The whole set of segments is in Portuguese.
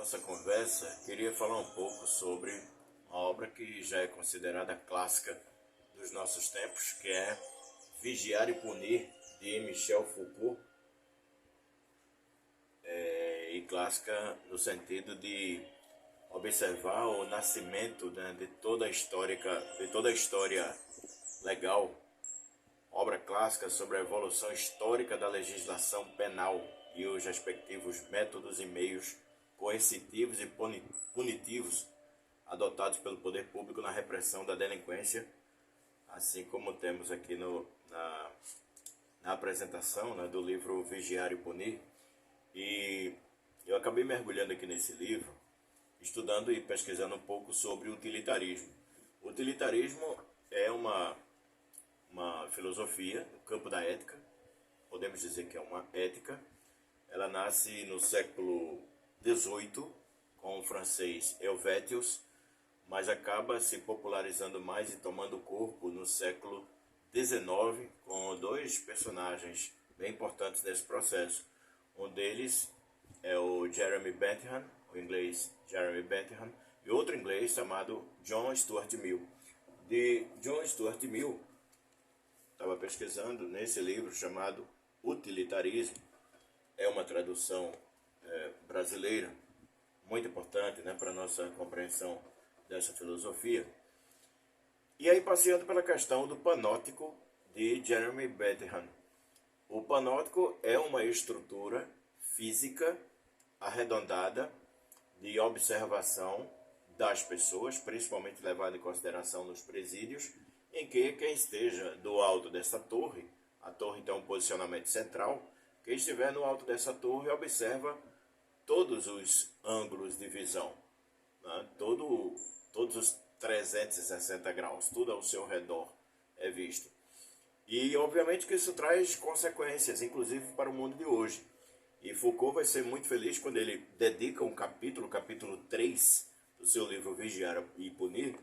nossa conversa, queria falar um pouco sobre uma obra que já é considerada clássica dos nossos tempos, que é Vigiar e Punir, de Michel Foucault, e clássica no sentido de observar o nascimento, né, de toda a história legal, obra clássica sobre a evolução histórica da legislação penal e os respectivos métodos e meios coercitivos e punitivos adotados pelo poder público na repressão da delinquência, assim como temos aqui na apresentação, né, do livro Vigiar e Punir. E eu acabei mergulhando aqui nesse livro, estudando e pesquisando um pouco sobre o utilitarismo. O utilitarismo é uma filosofia no campo da ética, podemos dizer que é uma ética. Ela nasce no século XVIII com o francês Helvétius, mas acaba se popularizando mais e tomando corpo no século XIX com dois personagens bem importantes nesse processo. Um deles é o Jeremy Bentham, o inglês Jeremy Bentham, e outro inglês chamado John Stuart Mill. De John Stuart Mill, estava pesquisando nesse livro chamado Utilitarismo, é uma tradução brasileira muito importante, né, para a nossa compreensão dessa filosofia. E aí, passeando pela questão do panóptico de Jeremy Bentham. O panóptico é uma estrutura física arredondada de observação das pessoas, principalmente levada em consideração nos presídios, em que quem esteja do alto dessa torre, a torre tem um posicionamento central, quem estiver no alto dessa torre observa todos os ângulos de visão, né? Todos os 360 graus, tudo ao seu redor é visto. E obviamente que isso traz consequências, inclusive para o mundo de hoje. E Foucault vai ser muito feliz quando ele dedica um capítulo, capítulo 3 do seu livro Vigiar e Punir,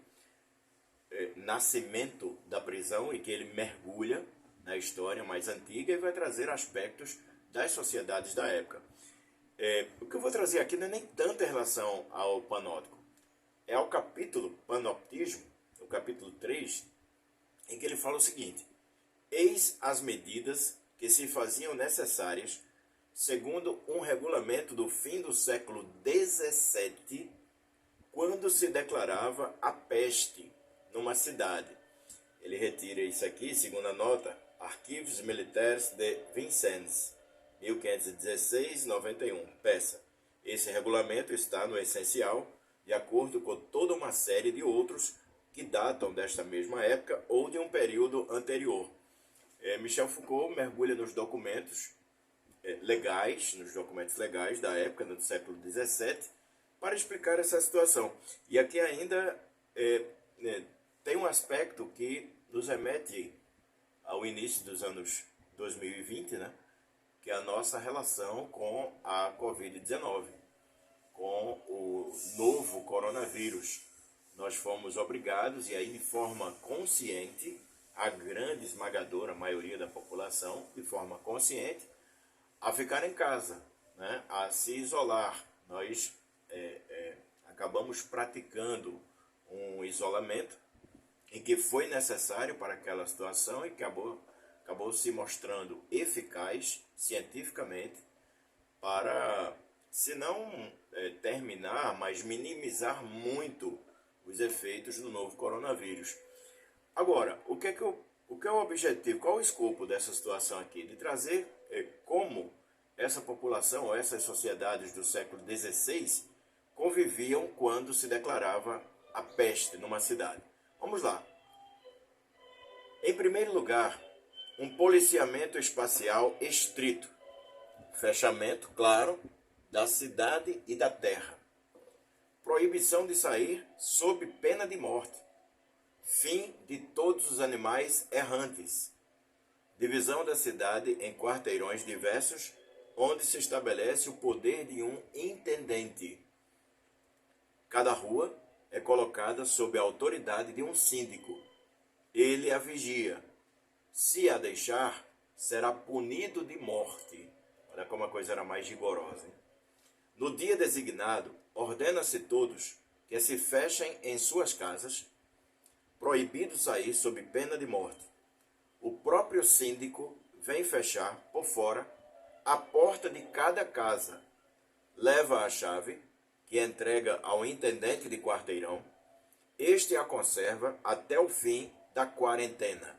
nascimento da prisão, em que ele mergulha na história mais antiga e vai trazer aspectos das sociedades da época. O que eu vou trazer aqui não é nem tanto em relação ao panóptico, é ao capítulo Panoptismo, o capítulo 3, em que ele fala o seguinte: eis as medidas que se faziam necessárias segundo um regulamento do fim do século XVII, quando se declarava a peste numa cidade. Ele retira isso aqui, segunda nota, Arquivos Militaires de Vincennes, 1516-91, peça. Esse regulamento está no essencial, de acordo com toda uma série de outros que datam desta mesma época ou de um período anterior. Michel Foucault mergulha nos documentos legais da época, do século XVII, para explicar essa situação. E aqui ainda tem um aspecto que nos remete ao início dos anos 2020, né? Que é a nossa relação com a Covid-19, com o novo coronavírus. Nós fomos obrigados, e aí de forma consciente, a grande esmagadora maioria da população, de forma consciente, a ficar em casa, né? A se isolar. Nós acabamos praticando um isolamento em que foi necessário para aquela situação e acabou se mostrando eficaz cientificamente para, se não terminar, mas minimizar muito os efeitos do novo coronavírus. Agora, o que é o objetivo, qual o escopo dessa situação aqui? De trazer como essa população, ou essas sociedades do século XVI, conviviam quando se declarava a peste numa cidade. Vamos lá. Em primeiro lugar, um policiamento espacial estrito. Fechamento, claro, da cidade e da terra. Proibição de sair sob pena de morte. Fim de todos os animais errantes. Divisão da cidade em quarteirões diversos, onde se estabelece o poder de um intendente. Cada rua é colocada sob a autoridade de um síndico. Ele a vigia. Se a deixar, será punido de morte. Olha como a coisa era mais rigorosa, hein? No dia designado, ordena-se todos que se fechem em suas casas, proibido sair sob pena de morte. O próprio síndico vem fechar, por fora, a porta de cada casa, leva a chave, que entrega ao intendente de quarteirão, este a conserva até o fim da quarentena.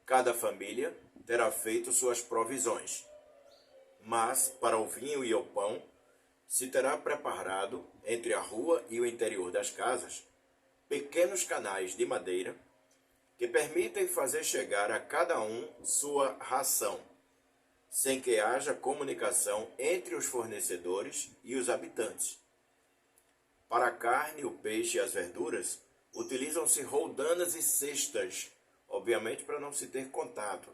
Cada família terá feito suas provisões, mas para o vinho e o pão se terá preparado entre a rua e o interior das casas pequenos canais de madeira que permitem fazer chegar a cada um sua ração, sem que haja comunicação entre os fornecedores e os habitantes. Para a carne, o peixe e as verduras, utilizam-se roldanas e cestas, obviamente para não se ter contato.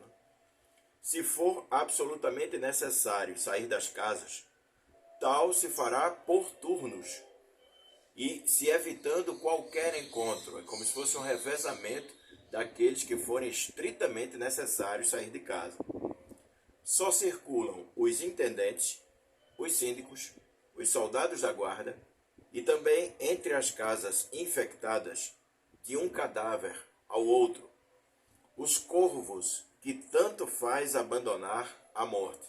Se for absolutamente necessário sair das casas, tal se fará por turnos, e se evitando qualquer encontro. É como se fosse um revezamento daqueles que forem estritamente necessários sair de casa. Só circulam os intendentes, os síndicos, os soldados da guarda, e também entre as casas infectadas, de um cadáver ao outro, os corvos que tanto faz abandonar a morte.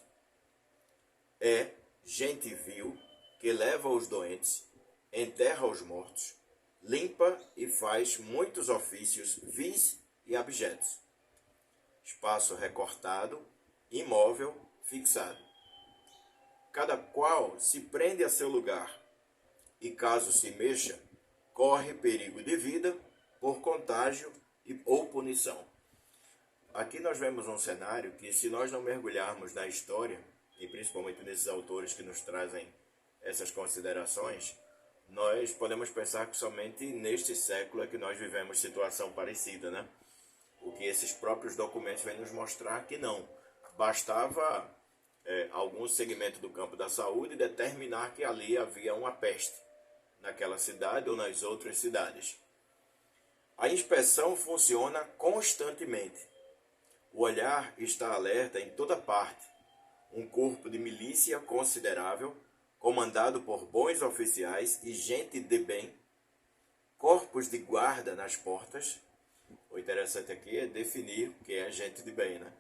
É gente vil que leva os doentes, enterra os mortos, limpa e faz muitos ofícios vis e abjetos. Espaço recortado, imóvel, fixado. Cada qual se prende a seu lugar, e caso se mexa, corre perigo de vida por contágio ou punição. Aqui nós vemos um cenário que, se nós não mergulharmos na história, e principalmente nesses autores que nos trazem essas considerações, nós podemos pensar que somente neste século é que nós vivemos situação parecida, né? O que esses próprios documentos vêm nos mostrar que não. Bastava algum segmento do campo da saúde determinar que ali havia uma peste, naquela cidade ou nas outras cidades. A inspeção funciona constantemente. O olhar está alerta em toda parte. Um corpo de milícia considerável, comandado por bons oficiais e gente de bem, corpos de guarda nas portas. O interessante aqui é definir o que é gente de bem, né?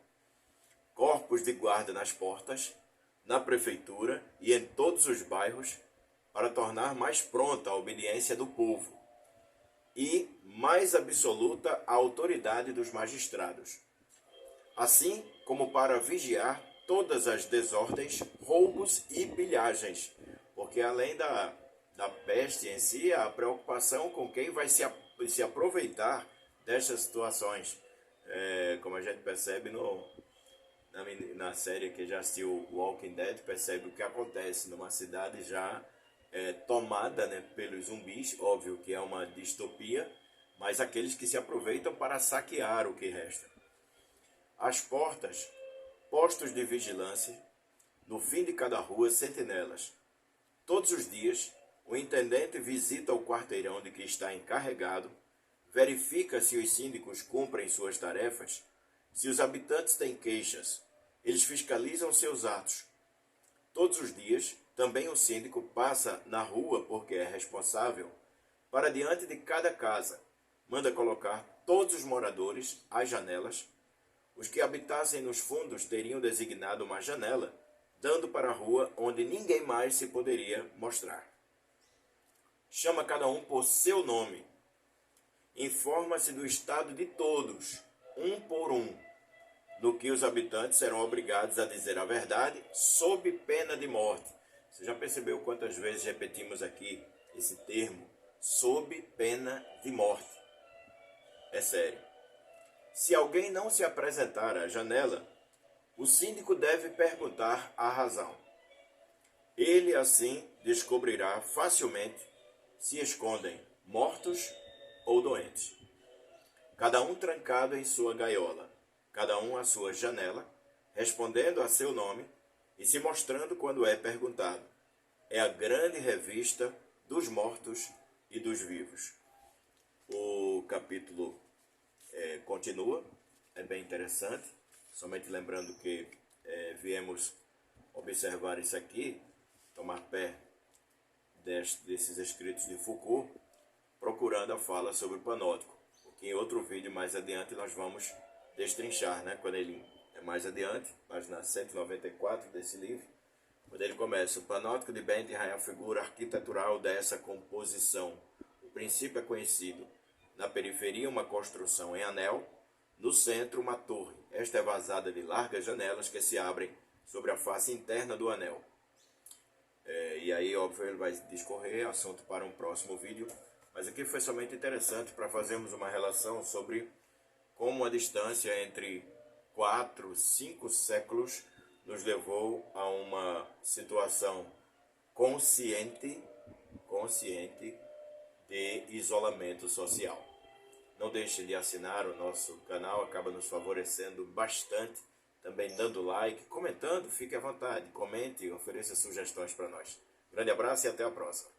Corpos de guarda nas portas, na prefeitura e em todos os bairros, para tornar mais pronta a obediência do povo e mais absoluta a autoridade dos magistrados, assim como para vigiar todas as desordens, roubos e pilhagens, porque além da peste em si, a preocupação com quem vai se aproveitar destas situações, como a gente percebe na série que já assistiu Walking Dead, percebe o que acontece numa cidade já tomada, né, pelos zumbis. Óbvio que é uma distopia, mas aqueles que se aproveitam para saquear o que resta. As portas, postos de vigilância, no fim de cada rua, sentinelas. Todos os dias, o intendente visita o quarteirão de que está encarregado, verifica se os síndicos cumprem suas tarefas, se os habitantes têm queixas, eles fiscalizam seus atos. Todos os dias, também o síndico passa na rua, porque é responsável, para diante de cada casa, manda colocar todos os moradores às janelas. Os que habitassem nos fundos teriam designado uma janela, dando para a rua onde ninguém mais se poderia mostrar. Chama cada um por seu nome. Informa-se do estado de todos, um por um, no que os habitantes serão obrigados a dizer a verdade, sob pena de morte. Você já percebeu quantas vezes repetimos aqui esse termo? Sob pena de morte. É sério. Se alguém não se apresentar à janela, o síndico deve perguntar a razão. Ele, assim, descobrirá facilmente se escondem mortos ou doentes. Cada um trancado em sua gaiola, cada um à sua janela, respondendo a seu nome e se mostrando quando é perguntado. É a grande revista dos mortos e dos vivos. O capítulo continua, é bem interessante, somente lembrando que viemos observar isso aqui, tomar pé desses escritos de Foucault, procurando a fala sobre o panóptico, porque em outro vídeo mais adiante nós vamos destrinchar, né? Quando ele é mais adiante, página 194 desse livro, quando ele começa: o panóptico de Bentham é a figura arquitetural dessa composição. O princípio é conhecido. Na periferia, uma construção em anel, no centro, uma torre. Esta é vazada de largas janelas que se abrem sobre a face interna do anel. E aí, óbvio, ele vai discorrer, assunto para um próximo vídeo, mas aqui foi somente interessante para fazermos uma relação sobre como a distância entre 4, 5 séculos nos levou a uma situação consciente de isolamento social. Não deixe de assinar o nosso canal, acaba nos favorecendo bastante, também dando like, comentando, fique à vontade, comente e ofereça sugestões para nós. Grande abraço e até a próxima.